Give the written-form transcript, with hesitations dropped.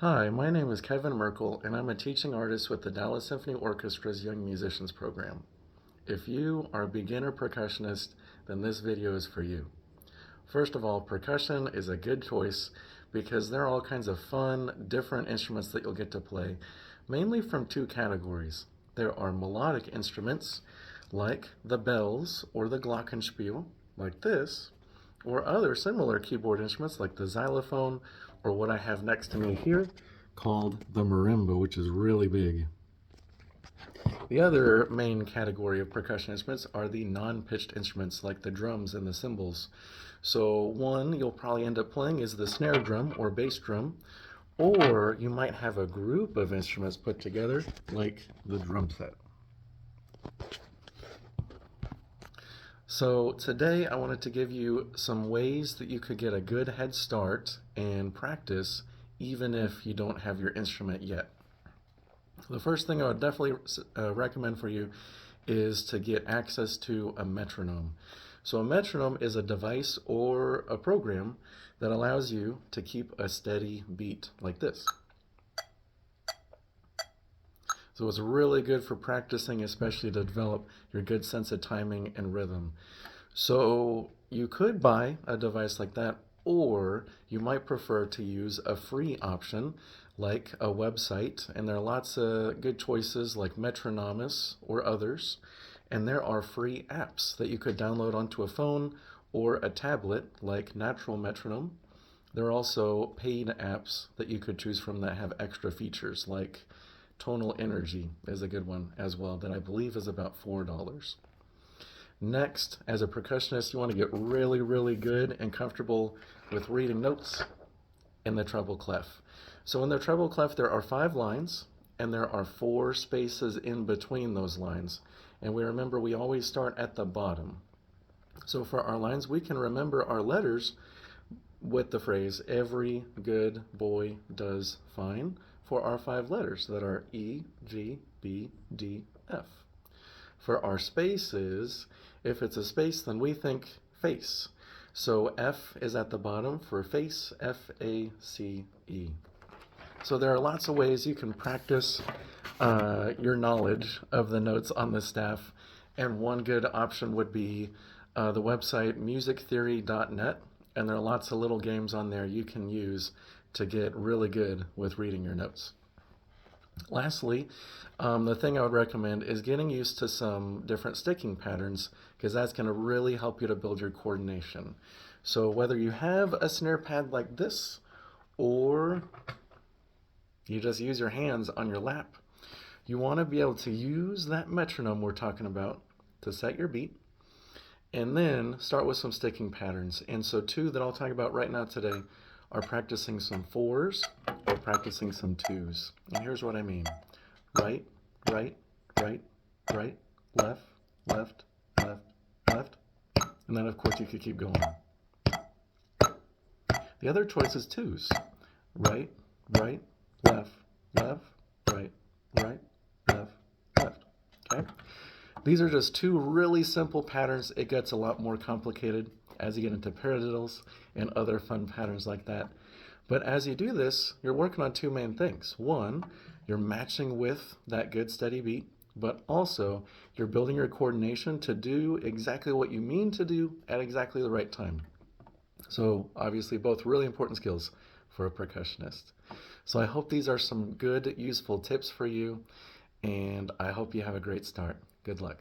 Hi, my name is Kevin Merkel, and I'm a teaching artist with the Dallas Symphony Orchestra's Young Musicians program. If you are a beginner percussionist, then this video is for you. First of all, percussion is a good choice because there are all kinds of fun, different instruments that you'll get to play, mainly from two categories. There are melodic instruments, like the bells or the glockenspiel, like this, or other similar keyboard instruments like the xylophone or what I have next to me here called the marimba, which is really big. The other main category of percussion instruments are the non-pitched instruments like the drums and the cymbals. So one you'll probably end up playing is the snare drum or bass drum, or you might have a group of instruments put together like the drum set. So today I wanted to give you some ways that you could get a good head start and practice even if you don't have your instrument yet. The first thing I would definitely recommend for you is to get access to a metronome. So a metronome is a device or a program that allows you to keep a steady beat like this. So it's really good for practicing, especially to develop your good sense of timing and rhythm. So you could buy a device like that, or you might prefer to use a free option like a website, and there are lots of good choices like Metronomus or others, and there are free apps that you could download onto a phone or a tablet like Natural Metronome. There are also paid apps that you could choose from that have extra features like Tonal Energy is a good one as well that I believe is about $4. Next, as a percussionist, you want to get really, really good and comfortable with reading notes in the treble clef. So in the treble clef, there are 5 lines, and there are 4 spaces in between those lines. And we remember we always start at the bottom. So for our lines, we can remember our letters with the phrase, every good boy does fine, for our 5 letters that are E, G, B, D, F. For our spaces, if it's a space, then we think face. So F is at the bottom for face, F-A-C-E. So there are lots of ways you can practice your knowledge of the notes on the staff, and one good option would be the website musictheory.net, and there are lots of little games on there you can use to get really good with reading your notes. Lastly, the thing I would recommend is getting used to some different sticking patterns, because that's going to really help you to build your coordination. So whether you have a snare pad like this, or you just use your hands on your lap, you want to be able to use that metronome we're talking about to set your beat, and then start with some sticking patterns. And so 2 that I'll talk about right now today are practicing some 4s or practicing some 2s. And here's what I mean. Right, right, right, right, left, left, left, left. And then of course you could keep going. The other choice is 2s. Right, right, left, left, right, right, left, left. Okay? These are just 2 really simple patterns. It gets a lot more complicated as you get into paradiddles and other fun patterns like that. But as you do this, you're working on 2 main things. One, you're matching with that good steady beat, but also you're building your coordination to do exactly what you mean to do at exactly the right time. So obviously both really important skills for a percussionist. So I hope these are some good, useful tips for you, and I hope you have a great start. Good luck.